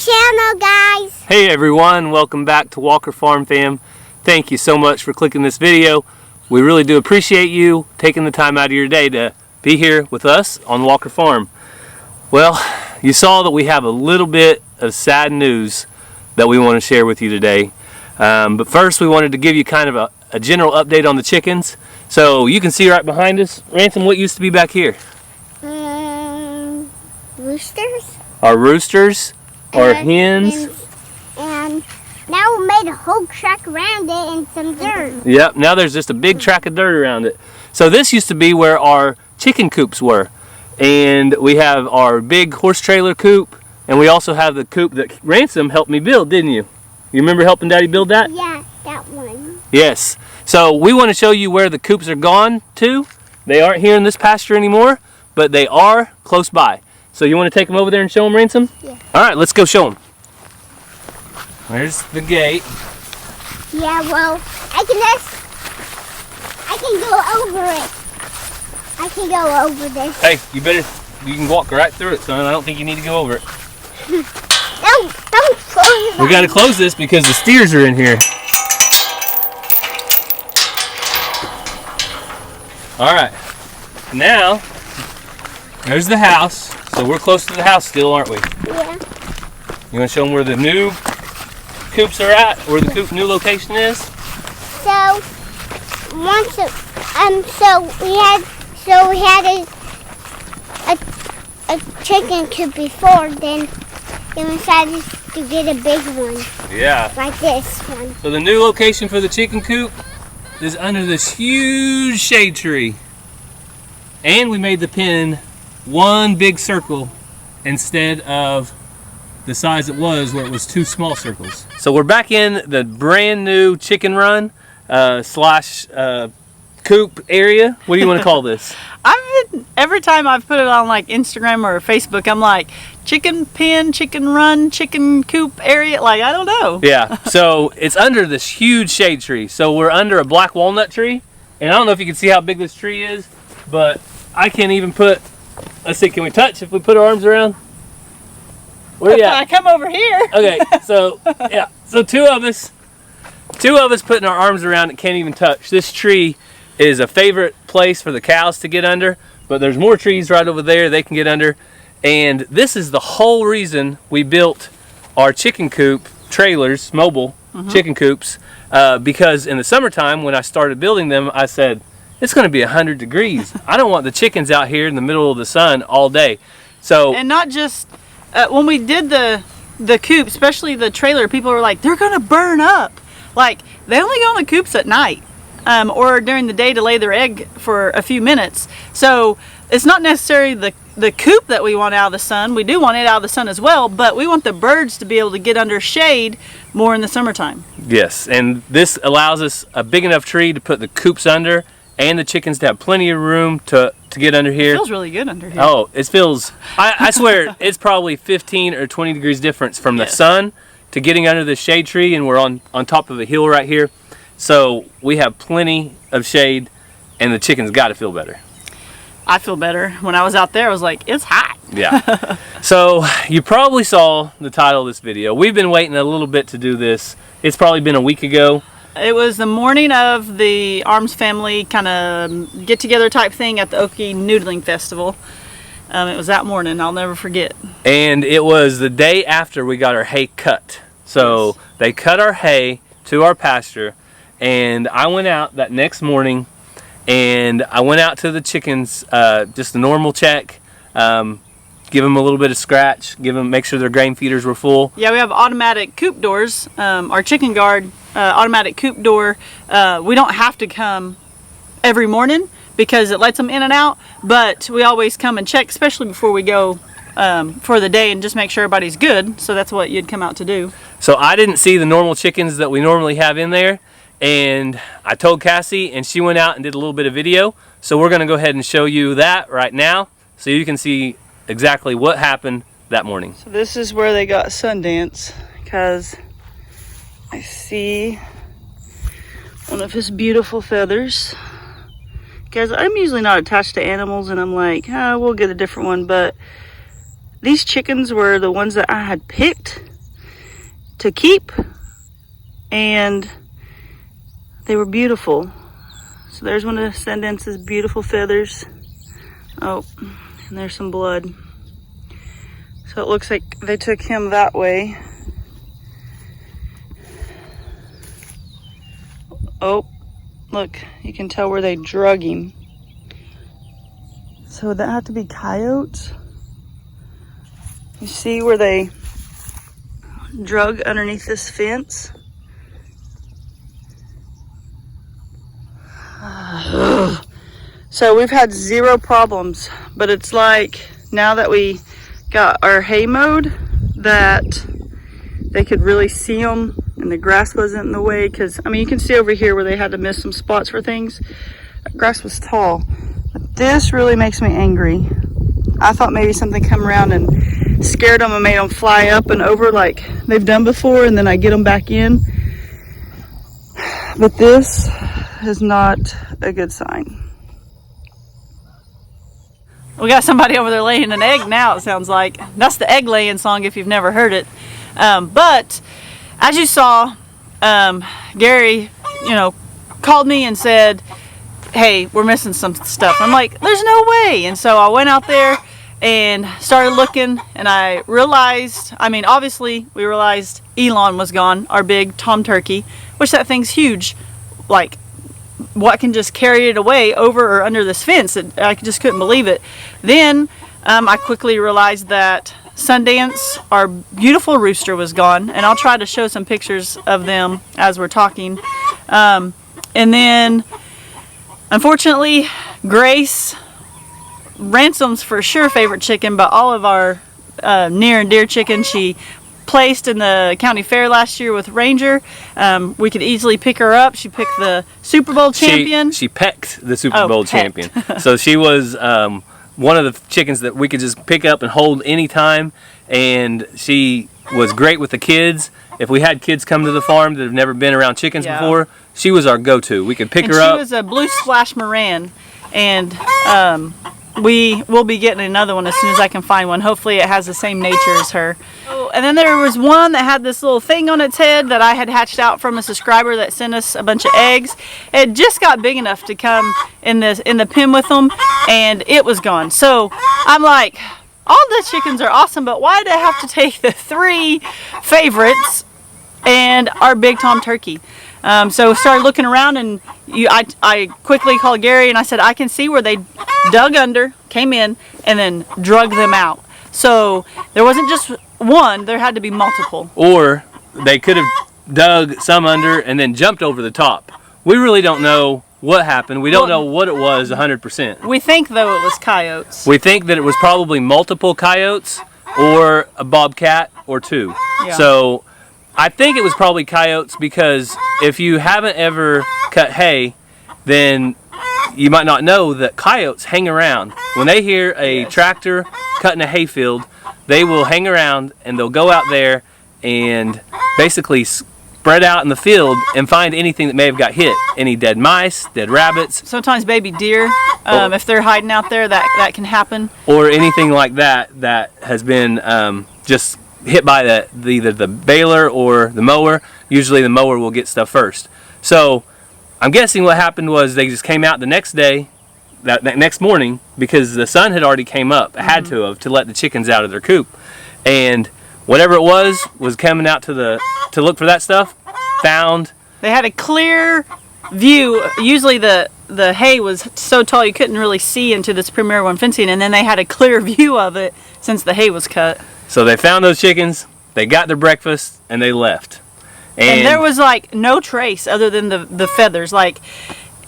channel, guys. Hey everyone, welcome back to Walker Farm Fam. Thank you so much for clicking this video. We really do appreciate you taking the time out of your day to be here with us on Walker Farm. Well, you saw that we have a little bit of sad news that we want to share with you today. But first we wanted to give you kind of a general update on the chickens. So you can see right behind us, Ransom, what used to be back here? Roosters. Our roosters, our hens. And now we made a whole track around it and some dirt. Yep, now there's just a big track of dirt around it. So this used to be where our chicken coops were. And we have our big horse trailer coop, and we also have the coop that Ransom helped me build, didn't you? You remember helping Daddy build that? Yeah, that one. Yes. So we want to show you where the coops are gone to. They aren't here in this pasture anymore, but they are close by. So you want to take them over there and show them, Ransom? Yeah. All right, let's go show them. There's the gate. Yeah, well, I can go over it. I can go over this. Hey, you can walk right through it, son. I don't think you need to go over it. Don't close it. We got to close this because the steers are in here. All right, now there's the house. So we're close to the house still, aren't we? Yeah. You want to show them where the new coops are at, where the coop new location is? So we had a chicken coop before, then we decided to get a big one. Yeah. Like this one. So the new location for the chicken coop is under this huge shade tree. And we made the pen one big circle instead of the size it was where it was two small circles. So we're back in the brand new chicken run slash coop area. What do you want to call this? Every time I've put it on like Instagram or Facebook, I'm like chicken pen, chicken run, chicken coop area. Like, I don't know. Yeah, so it's under this huge shade tree. So we're under a black walnut tree. And I don't know if you can see how big this tree is, but I can't even put, let's see, can we touch if we put our arms around? Where are you at? I come over here. Okay, so yeah, so two of us putting our arms around it can't even touch. This tree is a favorite place for the cows to get under, but there's more trees right over there they can get under. And this is the whole reason we built our chicken coop trailers, mobile chicken coops, because in the summertime when I started building them, I said, it's going to be 100 degrees. I don't want the chickens out here in the middle of the sun all day. So, and not just when we did the coop, especially the trailer, people were like, they're going to burn up. Like, they only go in the coops at night or during the day to lay their egg for a few minutes. So it's not necessarily the coop that we want out of the sun. We do want it out of the sun as well, but we want the birds to be able to get under shade more in the summertime. Yes, and this allows us a big enough tree to put the coops under and the chickens to have plenty of room to get under here. It feels really good under here. Oh, it feels, I swear, it's probably 15 or 20 degrees difference from the sun to getting under the shade tree, and we're on top of a hill right here. So we have plenty of shade, and the chickens got to feel better. I feel better. When I was out there, I was like, it's hot. Yeah. So you probably saw the title of this video. We've been waiting a little bit to do this. It's probably been a week ago. It was the morning of the Arms family kind of get-together type thing at the Okie Noodling Festival. It was that morning. I'll never forget. And it was the day after we got our hay cut. So they cut our hay to our pasture, and I went out that next morning, and I went out to the chickens, just a normal check, give them a little bit of scratch, make sure their grain feeders were full. Yeah, we have automatic coop doors. Our chicken guard automatic coop door, we don't have to come every morning because it lets them in and out, but we always come and check, especially before we go for the day, and just make sure everybody's good. So that's what you'd come out to do. So I didn't see the normal chickens that we normally have in there, and I told Cassie, and she went out and did a little bit of video. So we're going to go ahead and show you that right now so you can see exactly what happened that morning. So this is where they got Sundance, because I see one of his beautiful feathers. Guys, I'm usually not attached to animals, and I'm like, we'll get a different one, but these chickens were the ones that I had picked to keep, and they were beautiful. So there's one of Ascendance's beautiful feathers. Oh, and there's some blood. So it looks like they took him that way. Oh, look, you can tell where they drug him. So would that have to be coyotes? You see where they drug underneath this fence? So we've had 0 problems, but it's like now that we got our hay mowed that they could really see them and the grass wasn't in the way, because I mean you can see over here where they had to miss some spots for things. That grass was tall, but this really makes me angry. I thought maybe something come around and scared them and made them fly up and over like they've done before, and then I get them back in. But this is not a good sign. We got somebody over there laying an egg now, it sounds like. That's the egg laying song if you've never heard it. But as you saw, Gary, called me and said, hey, we're missing some stuff. I'm like, there's no way. And so I went out there and started looking, and I realized, obviously we realized Elon was gone, our big tom turkey, which that thing's huge. Like, what can just carry it away over or under this fence? I just couldn't believe it. Then I quickly realized that Sundance, our beautiful rooster, was gone, and I'll try to show some pictures of them as we're talking. And then, unfortunately, Grace, Ransom's for sure favorite chicken, but all of our near and dear chickens, she placed in the county fair last year with Ranger. We could easily pick her up. She picked the Super Bowl champion. She pecked the Super Bowl champion. So she was one of the chickens that we could just pick up and hold anytime, and she was great with the kids. If we had kids come to the farm that have never been around chickens before, she was our go-to. We could pick her up. She was a blue splash Moran, and we will be getting another one as soon as I can find one. Hopefully it has the same nature as her. And then there was one that had this little thing on its head that I had hatched out from a subscriber that sent us a bunch of eggs. It just got big enough to come in the pen with them, and it was gone. So I'm like, all the chickens are awesome, but why did I have to take the 3 favorites and our big tom turkey? So started looking around, and I quickly called Gary and I said, I can see where they dug under, came in, and then drug them out. So there wasn't just one, there had to be multiple. Or they could have dug some under and then jumped over the top. We really don't know what happened. We don't know what it was 100%. We think, though, it was coyotes. We think that it was probably multiple coyotes or a bobcat or 2. Yeah. So I think it was probably coyotes, because if you haven't ever cut hay, then you might not know that coyotes hang around. When they hear a tractor cutting a hayfield, they will hang around and they'll go out there and basically spread out in the field and find anything that may have got hit. Any dead mice, dead rabbits. Sometimes baby deer, if they're hiding out there, that can happen. Or anything like that has been just hit by either the baler or the mower. Usually the mower will get stuff first. So I'm guessing what happened was they just came out the next day, that next morning, because the sun had already came up, had to let the chickens out of their coop, and whatever it was coming out to look for that stuff. Found. They had a clear view. Usually the hay was so tall you couldn't really see into this Premier One fencing, and then they had a clear view of it since the hay was cut. So they found those chickens, they got their breakfast, and they left. And there was like no trace other than the feathers. Like,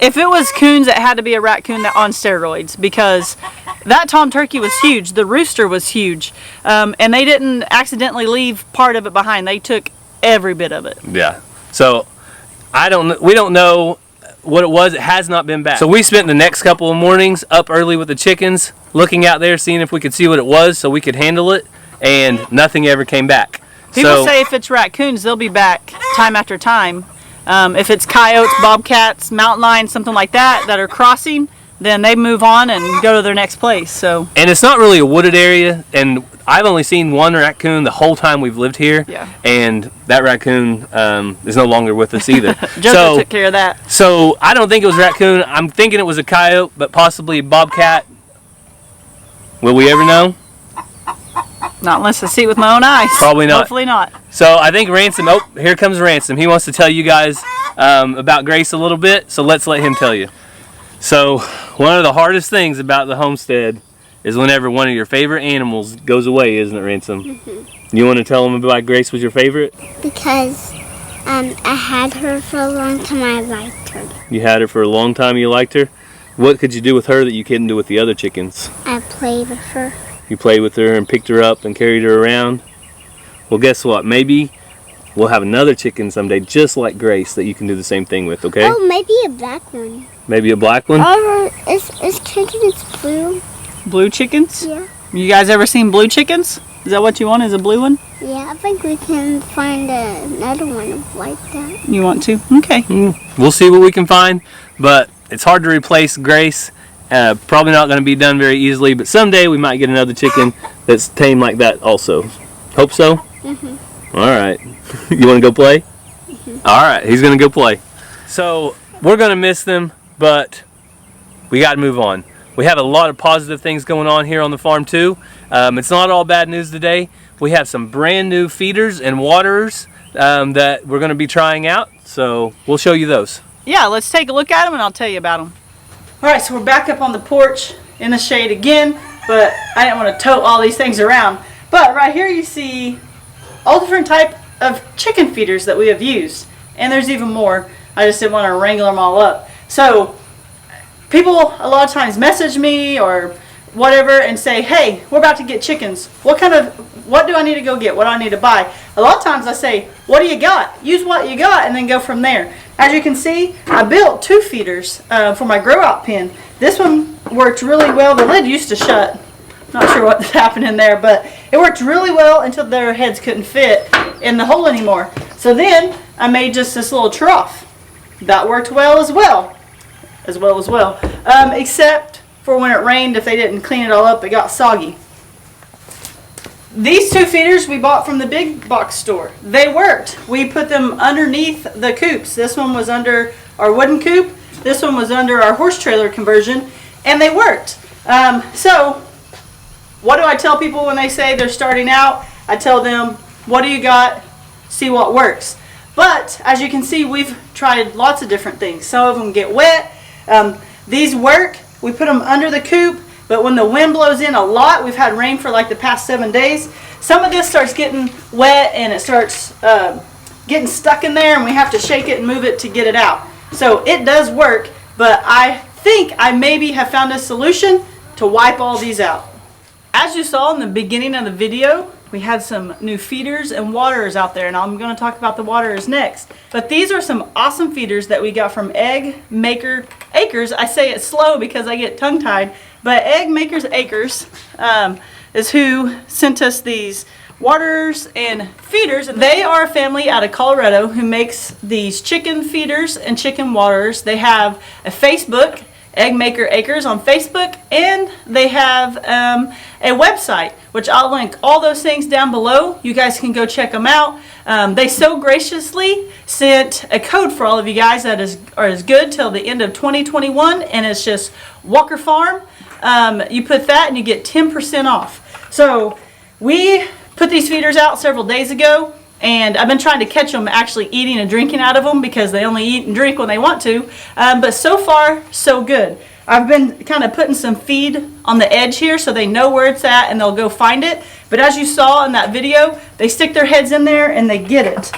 if it was coons, it had to be a raccoon on steroids, because that tom turkey was huge. The rooster was huge. And they didn't accidentally leave part of it behind. They took every bit of it. Yeah. So we don't know what it was. It has not been back. So we spent the next couple of mornings up early with the chickens, looking out there, seeing if we could see what it was so we could handle it, and nothing ever came back. People say if it's raccoons, they'll be back time after time. If it's coyotes, bobcats, mountain lions, something like that are crossing, then they move on and go to their next place. So. And it's not really a wooded area, and I've only seen one raccoon the whole time we've lived here. Yeah. And that raccoon is no longer with us either. JoJo took care of that. So I don't think it was a raccoon. I'm thinking it was a coyote, but possibly a bobcat. Will we ever know? Not unless I see it with my own eyes. Probably not. Hopefully not. So I think Ransom, oh, here comes Ransom. He wants to tell you guys about Grace a little bit, so let's let him tell you. So one of the hardest things about the homestead is whenever one of your favorite animals goes away, isn't it, Ransom? Mm-hmm. You want to tell them why Grace was your favorite? Because I had her for a long time. I liked her. You had her for a long time. You liked her. What could you do with her that you couldn't do with the other chickens? I played with her. You played with her and picked her up and carried her around? Well, guess what? Maybe we'll have another chicken someday just like Grace that you can do the same thing with, okay? Oh, maybe a black one. Maybe a black one? Or is chickens blue? Blue chickens? Yeah. You guys ever seen blue chickens? Is that what you want, is a blue one? Yeah, I think we can find another one like that. You want to? Okay. We'll see what we can find, but it's hard to replace Grace. Probably not going to be done very easily, but someday we might get another chicken that's tame like that also. Hope so? Mm-hmm. All right. You want to go play? Mm-hmm. All right, he's going to go play. So we're going to miss them, but we got to move on. We have a lot of positive things going on here on the farm too. It's not all bad news today. We have some brand new feeders and waterers that we're going to be trying out, so we'll show you those. Yeah, let's take a look at them and I'll tell you about them. All right, so we're back up on the porch in the shade again, but I didn't want to tote all these things around. But right here you see all different type of chicken feeders that we have used, and there's even more. I just didn't want to wrangle them all up. So people a lot of times message me or whatever and say, hey, we're about to get chickens. What do I need to go get? What do I need to buy? A lot of times I say, what do you got? Use what you got and then go from there. As you can see, I built 2 feeders for my grow out pen. This one worked really well. The lid used to shut. Not sure what's happening there, but it worked really well until their heads couldn't fit in the hole anymore. So then I made just this little trough. That worked well as well. Except for when it rained, if they didn't clean it all up, it got soggy. These 2 feeders we bought from the big box store. They worked. We put them underneath the coops. This one was under our wooden coop. This one was under our horse trailer conversion, and they worked. So what do I tell people when they say they're starting out? I tell them, what do you got? See what works. But as you can see, we've tried lots of different things. Some of them get wet. These work. We put them under the coop, but when the wind blows in a lot, we've had rain for like the past 7 days, some of this starts getting wet and it starts getting stuck in there, and we have to shake it and move it to get it out. So it does work, but I think I maybe have found a solution to wipe all these out. As you saw in the beginning of the video, we had some new feeders and waterers out there, and I'm going to talk about the waterers next. But these are some awesome feeders that we got from Egg Maker Acres. I say it slow because I get tongue-tied, but Egg Makers Acres is who sent us these waterers and feeders. They are a family out of Colorado who makes these chicken feeders and chicken waterers. They have a Facebook, Egg Maker Acres on Facebook, and they have a website, which I'll link all those things down below. You guys can go check them out. They so graciously sent a code for all of you guys that is good till the end of 2021, and it's just Walker Farm. You put that and you get 10% off. So we put these feeders out several days ago, and I've been trying to catch them actually eating and drinking out of them because they only eat and drink when they want to. But so far, so good. I've been kind of putting some feed on the edge here so they know where it's at and they'll go find it. But as you saw in that video, they stick their heads in there and they get it.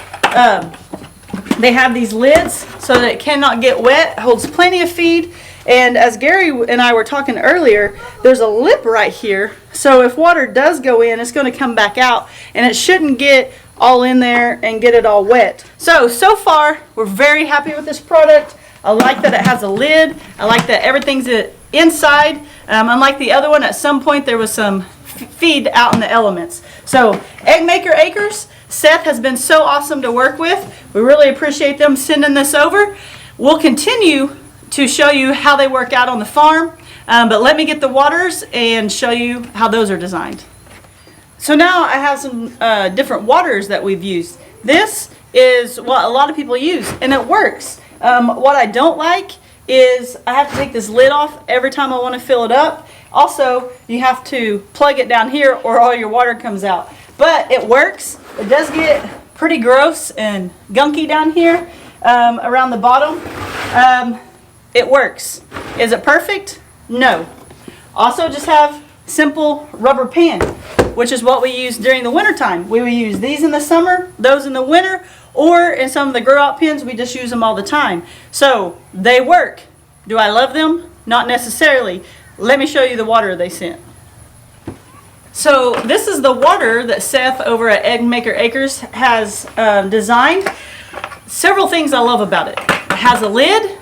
They have these lids so that it cannot get wet, holds plenty of feed. And as Gary and I were talking earlier, there's a lip right here. So if water does go in, it's going to come back out, and it shouldn't get all in there and get it all wet. So far, we're very happy with this product. I like that it has a lid. I like that everything's inside. Unlike the other one, at some point there was some feed out in the elements. So Egg Maker Acres, Seth has been so awesome to work with. We really appreciate them sending this over. We'll continue to show you how they work out on the farm. But let me get the waters and show you how those are designed. So now I have some different waters that we've used. This is what a lot of people use, and it works. What I don't like is I have to take this lid off every time I want to fill it up. Also, you have to plug it down here or all your water comes out. But it works. It does get pretty gross and gunky down here around the bottom. It works. Is it perfect? No. Also just have simple rubber pan, which is what we use during the winter time. We will use these in the summer, those in the winter, or in some of the grow out pens, we just use them all the time. So they work. Do I love them? Not necessarily. Let me show you the water they sent. So this is the water that Seth over at Egg Maker Acres has designed. Several things I love about it. It has a lid.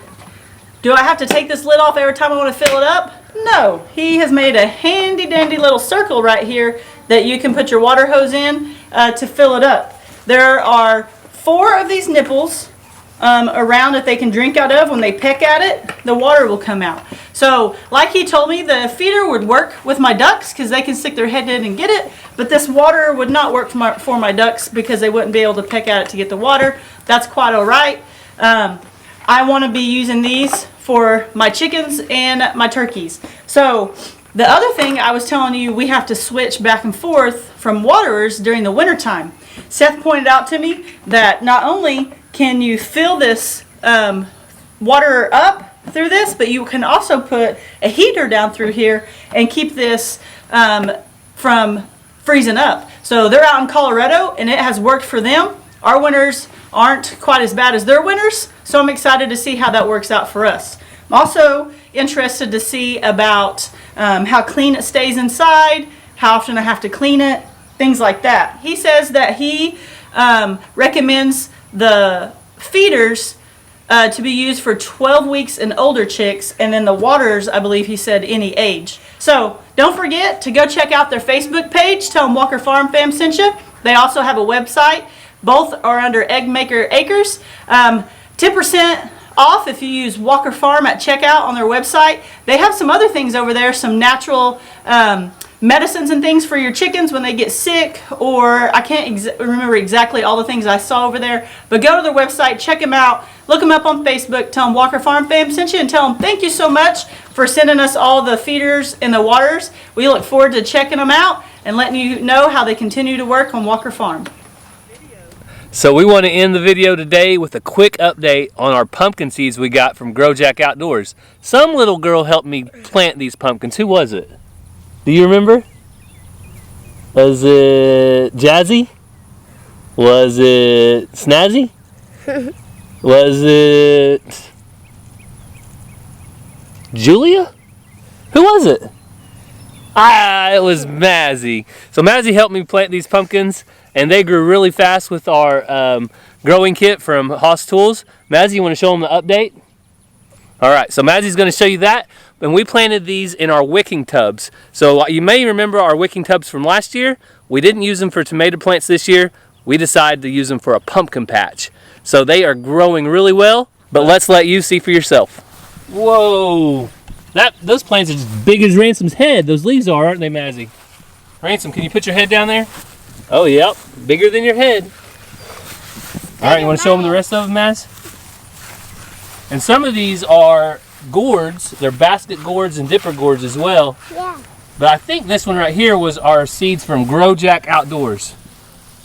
Do I have to take this lid off every time I want to fill it up? No. He has made a handy dandy little circle right here that you can put your water hose in to fill it up. There are 4 of these nipples around that they can drink out of. When they peck at it, the water will come out. So like he told me, the feeder would work with my ducks because they can stick their head in and get it, but this water would not work for my ducks because they wouldn't be able to peck at it to get the water. That's quite all right. I want to be using these for my chickens and my turkeys. So the other thing I was telling you, we have to switch back and forth from waterers during the winter time. Seth pointed out to me that not only can you fill this water up through this, but you can also put a heater down through here and keep this from freezing up. So they're out in Colorado and it has worked for them. Our winters aren't quite as bad as their winters, so I'm excited to see how that works out for us. I'm also interested to see about how clean it stays inside, how often I have to clean it, things like that. He says that he recommends the feeders to be used for 12 weeks and older chicks, and then the waters, I believe he said, any age. So don't forget to go check out their Facebook page. Tell them Walker Farm Fam sent you. They also have a website. Both are under Egg Maker Acres. 10% off if you use Walker Farm at checkout on their website. They have some other things over there, some natural medicines and things for your chickens when they get sick, or I can't remember exactly all the things I saw over there, but go to their website, check them out, look them up on Facebook, tell them Walker Farm Fam sent you, and tell them thank you so much for sending us all the feeders and the waters. We look forward to checking them out and letting you know how they continue to work on Walker Farm. So we want to end the video today with a quick update on our pumpkin seeds we got from GrowJack Outdoors. Some little girl helped me plant these pumpkins. Who was it? Do you remember? Was it Jazzy? Was it Snazzy? Was it Julia? Who was it? It was Mazzy. So Mazzy helped me plant these pumpkins, and they grew really fast with our growing kit from Haas Tools. Mazzy, you want to show them the update? All right, so Mazzy's going to show you that. And we planted these in our wicking tubs. So you may remember our wicking tubs from last year. We didn't use them for tomato plants this year. We decided to use them for a pumpkin patch. So they are growing really well, but let's let you see for yourself. Whoa, those plants are as big as Ransom's head. Those leaves are, aren't they, Mazzy? Ransom, can you put your head down there? Oh, yep, bigger than your head. All right, you want to show them the rest of them, Maz? And some of these are gourds. They're basket gourds and dipper gourds as well. Yeah. But I think this one right here was our seeds from GrowJack Outdoors.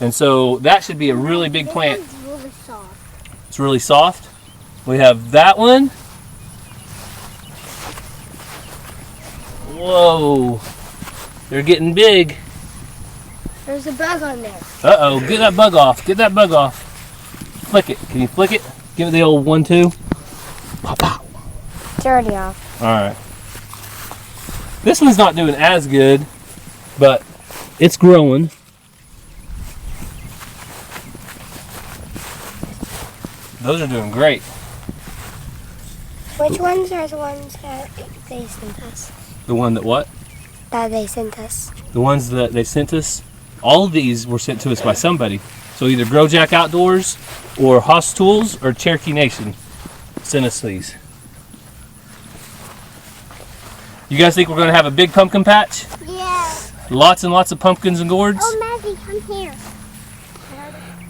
And so that should be a really big plant. It's really soft. It's really soft. We have that one. Whoa. They're getting big. There's a bug on there. Uh-oh, get that bug off. Get that bug off. Flick it. Can you flick it? Give it the old 1-2. Pop out. It's already off. All right. This one's not doing as good, but it's growing. Those are doing great. Which ones are the ones that they sent us? The one that what? That they sent us. The ones that they sent us? All of these were sent to us by somebody. So either GrowJack Outdoors or Haas Tools or Cherokee Nation sent us these. You guys think we're going to have a big pumpkin patch? Yeah. Lots and lots of pumpkins and gourds? Oh, Maggie, come here.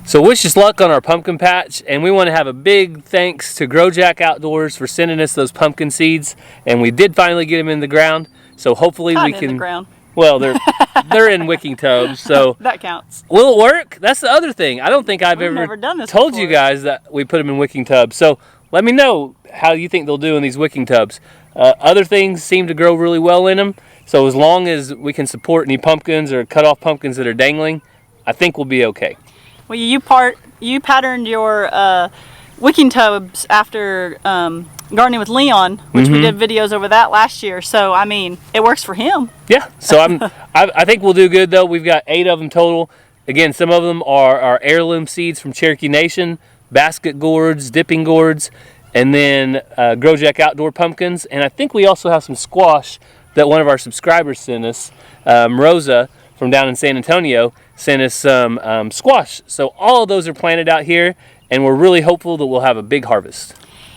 So wish us luck on our pumpkin patch, and we want to have a big thanks to Grow Jack Outdoors for sending us those pumpkin seeds, and we did finally get them in the ground. So hopefully Not we in can. the ground. Well, they're in wicking tubs, so That counts. will it work? That's the other thing. I don't think I've We've ever never done this told before. you guys that we put them in wicking tubs. So let me know how you think they'll do in these wicking tubs. Other things seem to grow really well in them. So as long as we can support any pumpkins or cut off pumpkins that are dangling, I think we'll be okay. Well, you patterned your wicking tubs after gardening with Leon, which we did videos over that last year. So I mean, it works for him. Yeah. So I think we'll do good though. We've got 8 of them total. Again, some of them are our heirloom seeds from Cherokee Nation, basket gourds, dipping gourds, and then Grow Jack Outdoor pumpkins. And I think we also have some squash that one of our subscribers sent us, Rosa from down in San Antonio, sent us some squash. So all of those are planted out here, and we're really hopeful that we'll have a big harvest.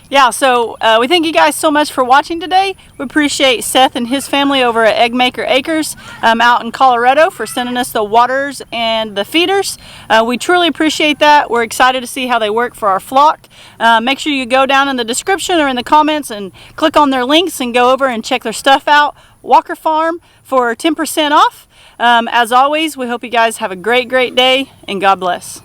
Yeah, so we thank you guys so much for watching today. We appreciate Seth and his family over at Eggmaker Acres out in Colorado for sending us the waters and the feeders. We truly appreciate that. We're excited to see how they work for our flock. Make sure you go down in the description or in the comments and click on their links and go over and check their stuff out. Walker Farm for 10% off. As always, we hope you guys have a great day, and God bless.